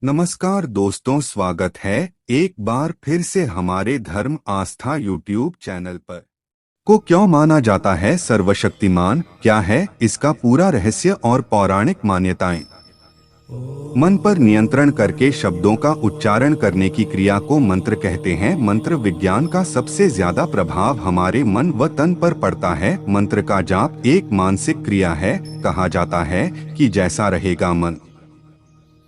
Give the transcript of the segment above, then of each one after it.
नमस्कार दोस्तों, स्वागत है एक बार फिर से हमारे धर्म आस्था यूट्यूब चैनल पर। को क्यों माना जाता है सर्वशक्तिमान, क्या है इसका पूरा रहस्य और पौराणिक मान्यताएं। मन पर नियंत्रण करके शब्दों का उच्चारण करने की क्रिया को मंत्र कहते हैं। मंत्र विज्ञान का सबसे ज्यादा प्रभाव हमारे मन व तन पर पड़ता है। मंत्र का जाप एक मानसिक क्रिया है। कहा जाता है कि जैसा रहेगा मन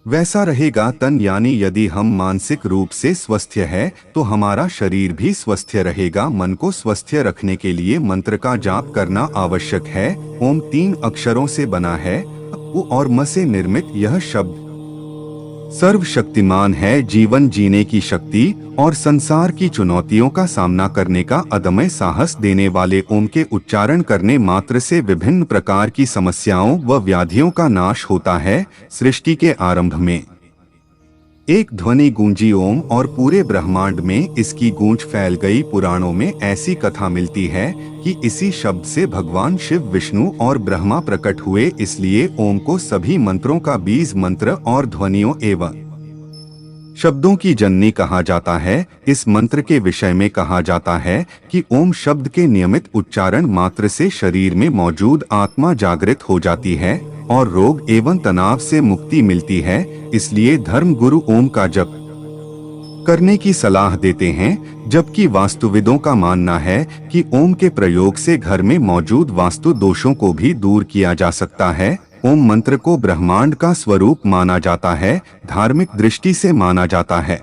वैसा रहेगा तन, यानी यदि हम मानसिक रूप से स्वस्थ है तो हमारा शरीर भी स्वस्थ रहेगा। मन को स्वस्थ रखने के लिए मंत्र का जाप करना आवश्यक है। ओम 3 अक्षरों से बना है। उ और म से निर्मित यह शब्द सर्वशक्तिमान है। जीवन जीने की शक्ति और संसार की चुनौतियों का सामना करने का अदम्य साहस देने वाले ओम के उच्चारण करने मात्र से विभिन्न प्रकार की समस्याओं व व्याधियों का नाश होता है। सृष्टि के आरंभ में एक ध्वनि गूंजी ओम और पूरे ब्रह्मांड में इसकी गूंज फैल गई। पुराणों में ऐसी कथा मिलती है कि इसी शब्द से भगवान शिव, विष्णु और ब्रह्मा प्रकट हुए। इसलिए ओम को सभी मंत्रों का बीज मंत्र और ध्वनियों एवं शब्दों की जननी कहा जाता है। इस मंत्र के विषय में कहा जाता है कि ओम शब्द के नियमित उच्चारण मात्र से शरीर में मौजूद आत्मा जागृत हो जाती है और रोग एवं तनाव से मुक्ति मिलती है। इसलिए धर्म गुरु ओम का जप करने की सलाह देते हैं, जबकि वास्तुविदों का मानना है कि ओम के प्रयोग से घर में मौजूद वास्तु दोषों को भी दूर किया जा सकता है। ओम मंत्र को ब्रह्मांड का स्वरूप माना जाता है। धार्मिक दृष्टि से माना जाता है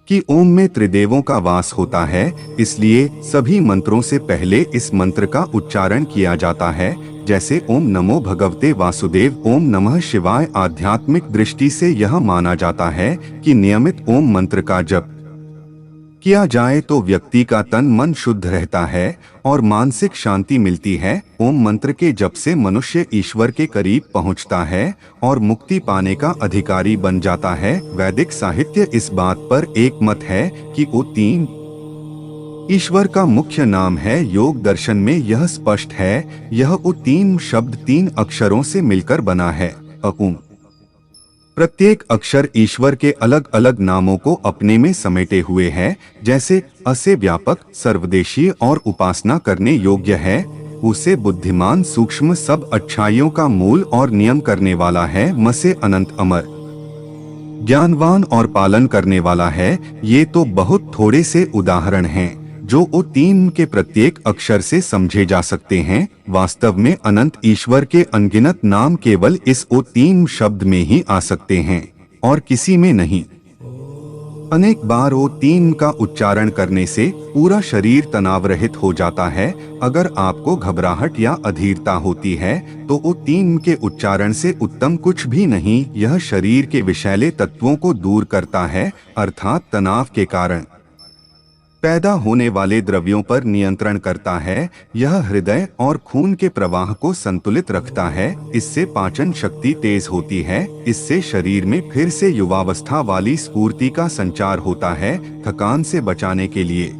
कि ओम में त्रिदेवों का वास होता है। इसलिए सभी मंत्रों से पहले इस मंत्र का उच्चारण किया जाता है, जैसे ओम नमो भगवते वासुदेव, ओम नमः शिवाय। आध्यात्मिक दृष्टि से यह माना जाता है कि नियमित ओम मंत्र का जप किया जाए तो व्यक्ति का तन मन शुद्ध रहता है और मानसिक शांति मिलती है। ओम मंत्र के जप से मनुष्य ईश्वर के करीब पहुंचता है और मुक्ति पाने का अधिकारी बन जाता है। वैदिक साहित्य इस बात पर एक मत है कि ओ 3 ईश्वर का मुख्य नाम है। योग दर्शन में यह स्पष्ट है। यह ओ 3 शब्द 3 अक्षरों से मिलकर बना है। ओम प्रत्येक अक्षर ईश्वर के अलग अलग नामों को अपने में समेटे हुए है। जैसे अ से व्यापक, सर्वदेशीय और उपासना करने योग्य है। उ से बुद्धिमान, सूक्ष्म, सब अच्छाइयों का मूल और नियम करने वाला है। म से अनंत, अमर, ज्ञानवान और पालन करने वाला है। ये तो बहुत थोड़े से उदाहरण हैं जो ओ 3 के प्रत्येक अक्षर से समझे जा सकते हैं। वास्तव में अनंत ईश्वर के अनगिनत नाम केवल इस ओ 3 शब्द में ही आ सकते हैं और किसी में नहीं। अनेक बार ओ 3 का उच्चारण करने से पूरा शरीर तनाव रहित हो जाता है। अगर आपको घबराहट या अधीरता होती है तो ओ 3 के उच्चारण से उत्तम कुछ भी नहीं। यह शरीर के विषैले तत्वों को दूर करता है, अर्थात तनाव के कारण पैदा होने वाले द्रव्यों पर नियंत्रण करता है। यह हृदय और खून के प्रवाह को संतुलित रखता है। इससे पाचन शक्ति तेज होती है। इससे शरीर में फिर से युवावस्था वाली स्फूर्ति का संचार होता है। थकान से बचाने के लिए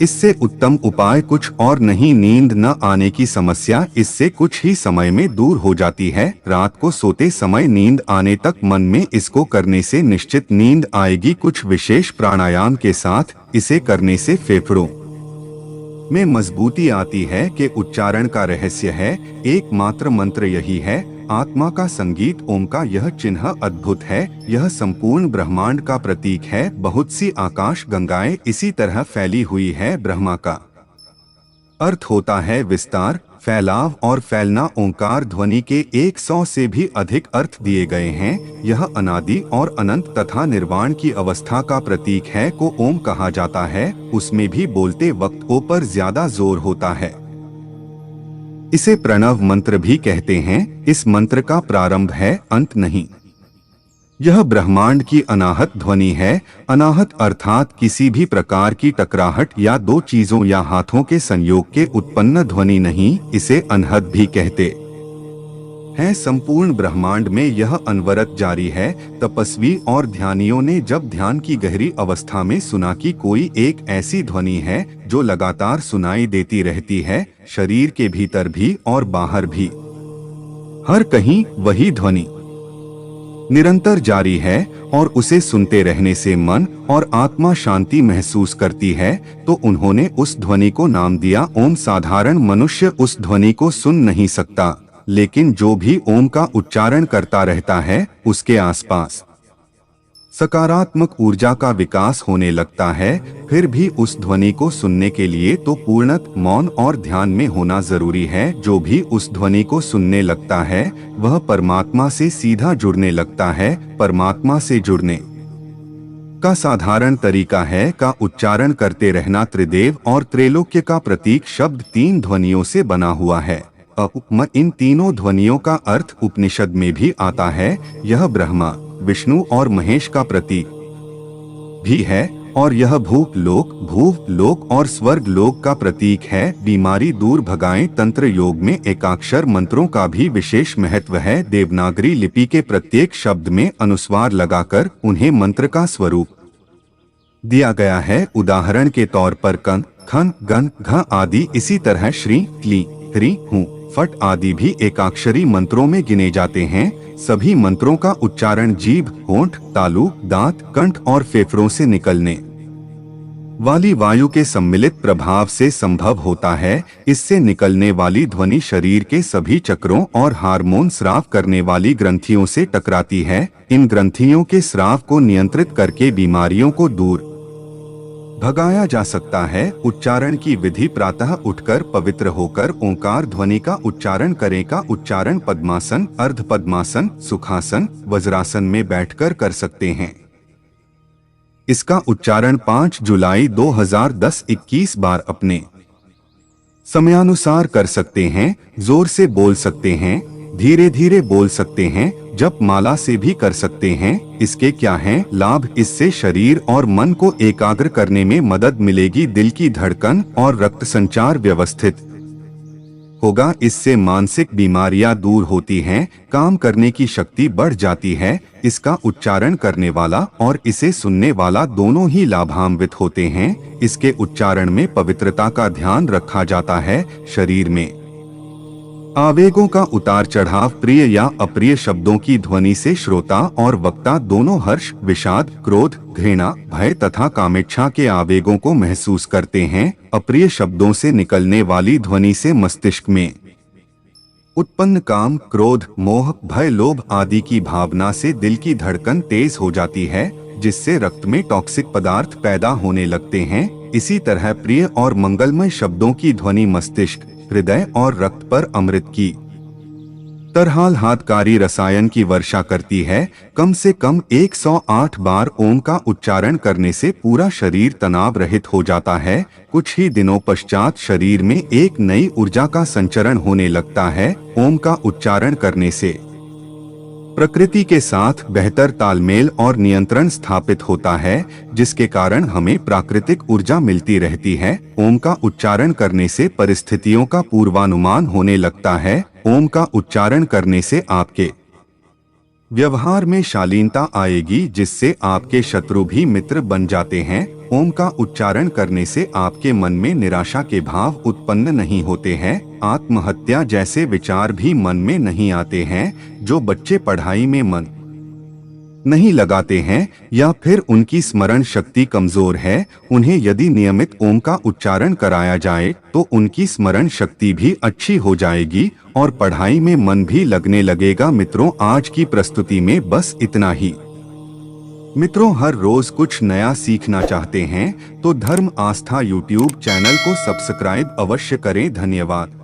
इससे उत्तम उपाय कुछ और नहीं। नींद न आने की समस्या इससे कुछ ही समय में दूर हो जाती है। रात को सोते समय नींद आने तक मन में इसको करने से निश्चित नींद आएगी। कुछ विशेष प्राणायाम के साथ इसे करने से फेफड़ों में मजबूती आती है। के उच्चारण का रहस्य है एकमात्र मंत्र यही है। आत्मा का संगीत ओम का यह चिन्ह अद्भुत है। यह संपूर्ण ब्रह्मांड का प्रतीक है। बहुत सी आकाश गंगाएं इसी तरह फैली हुई है। ब्रह्मा का अर्थ होता है विस्तार, फैलाव और फैलना। ओंकार ध्वनि के 100 से भी अधिक अर्थ दिए गए हैं। यह अनादि और अनंत तथा निर्वाण की अवस्था का प्रतीक है। को ओम कहा जाता है। उसमें भी बोलते वक्त ओ पर ज्यादा जोर होता है। इसे प्रणव मंत्र भी कहते हैं। इस मंत्र का प्रारंभ है, अंत नहीं। यह ब्रह्मांड की अनाहत ध्वनि है। अनाहत अर्थात किसी भी प्रकार की टकराहट या दो चीजों या हाथों के संयोग के उत्पन्न ध्वनि नहीं। इसे अनहद भी कहते हैं। संपूर्ण ब्रह्मांड में यह अनवरत जारी है। तपस्वी और ध्यानियों ने जब ध्यान की गहरी अवस्था में सुना कि कोई एक ऐसी ध्वनि है जो लगातार सुनाई देती रहती है, शरीर के भीतर भी और बाहर भी, हर कहीं वही ध्वनि निरंतर जारी है और उसे सुनते रहने से मन और आत्मा शांति महसूस करती है, तो उन्होंने उस ध्वनि को नाम दिया ओम। साधारण मनुष्य उस ध्वनि को सुन नहीं सकता, लेकिन जो भी ओम का उच्चारण करता रहता है उसके आसपास सकारात्मक ऊर्जा का विकास होने लगता है। फिर भी उस ध्वनि को सुनने के लिए तो पूर्णत मौन और ध्यान में होना जरूरी है। जो भी उस ध्वनि को सुनने लगता है वह परमात्मा से सीधा जुड़ने लगता है। परमात्मा से जुड़ने का साधारण तरीका है का उच्चारण करते रहना। त्रिदेव और त्रैलोक्य का प्रतीक शब्द 3 ध्वनियों से बना हुआ है। इन तीनों ध्वनियों का अर्थ उपनिषद में भी आता है। यह ब्रह्मा, विष्णु और महेश का प्रतीक भी है और यह भूप लोक और स्वर्ग लोक का प्रतीक है। बीमारी दूर भगाएं। तंत्र योग में एकाक्षर मंत्रों का भी विशेष महत्व है। देवनागरी लिपि के प्रत्येक शब्द में अनुस्वार लगाकर उन्हें मंत्र का स्वरूप दिया गया है। उदाहरण के तौर पर कं, खन, गन, घ आदि। इसी तरह श्री, क्ली, ह्री, हूं, फट आदि भी एकाक्षरी मंत्रों में गिने जाते हैं। सभी मंत्रों का उच्चारण जीभ, होंठ, तालु, दांत, कंठ और फेफड़ों से निकलने वाली वायु के सम्मिलित प्रभाव से संभव होता है। इससे निकलने वाली ध्वनि शरीर के सभी चक्रों और हार्मोन स्राव करने वाली ग्रंथियों से टकराती है। इन ग्रंथियों के स्राव को नियंत्रित करके बीमारियों को दूर भगाया जा सकता है। उच्चारण की विधि प्रातः उठकर पवित्र होकर ओंकार ध्वनि का उच्चारण करें। का उच्चारण पद्मासन, अर्ध पद्मासन, सुखासन, वज्रासन में बैठकर कर सकते हैं। इसका उच्चारण 5 जुलाई 2010 21 बार अपने समयानुसार कर सकते हैं। जोर से बोल सकते हैं, धीरे धीरे बोल सकते हैं, जप माला से भी कर सकते हैं। इसके क्या हैं लाभ? इससे शरीर और मन को एकाग्र करने में मदद मिलेगी। दिल की धड़कन और रक्त संचार व्यवस्थित होगा। इससे मानसिक बीमारियां दूर होती हैं, काम करने की शक्ति बढ़ जाती है। इसका उच्चारण करने वाला और इसे सुनने वाला दोनों ही लाभान्वित होते हैं। इसके उच्चारण में पवित्रता का ध्यान रखा जाता है। शरीर में आवेगों का उतार चढ़ाव, प्रिय या अप्रिय शब्दों की ध्वनि से श्रोता और वक्ता दोनों हर्ष, विषाद, क्रोध, घृणा, भय तथा कामेच्छा के आवेगों को महसूस करते हैं। अप्रिय शब्दों से निकलने वाली ध्वनि से मस्तिष्क में उत्पन्न काम, क्रोध, मोह, भय, लोभ आदि की भावना से दिल की धड़कन तेज हो जाती है, जिससे रक्त में टॉक्सिक पदार्थ पैदा होने लगते हैं। इसी तरह प्रिय और मंगलमय शब्दों की ध्वनि मस्तिष्क, हृदय और रक्त पर अमृत की तरह लाभकारी रसायन की वर्षा करती है। कम से कम 108 बार ओम का उच्चारण करने से पूरा शरीर तनाव रहित हो जाता है। कुछ ही दिनों पश्चात शरीर में एक नई ऊर्जा का संचरण होने लगता है। ओम का उच्चारण करने से प्रकृति के साथ बेहतर तालमेल और नियंत्रण स्थापित होता है, जिसके कारण हमें प्राकृतिक ऊर्जा मिलती रहती है। ओम का उच्चारण करने से परिस्थितियों का पूर्वानुमान होने लगता है। ओम का उच्चारण करने से आपके व्यवहार में शालीनता आएगी, जिससे आपके शत्रु भी मित्र बन जाते हैं। ओम का उच्चारण करने से आपके मन में निराशा के भाव उत्पन्न नहीं होते हैं। आत्महत्या जैसे विचार भी मन में नहीं आते हैं। जो बच्चे पढ़ाई में मन नहीं लगाते हैं या फिर उनकी स्मरण शक्ति कमजोर है, उन्हें यदि नियमित ओम का उच्चारण कराया जाए तो उनकी स्मरण शक्ति भी अच्छी हो जाएगी और पढ़ाई में मन भी लगने लगेगा। मित्रों, आज की प्रस्तुति में बस इतना ही। मित्रों, हर रोज कुछ नया सीखना चाहते हैं तो धर्म आस्था यूट्यूब चैनल को सब्सक्राइब अवश्य करें। धन्यवाद।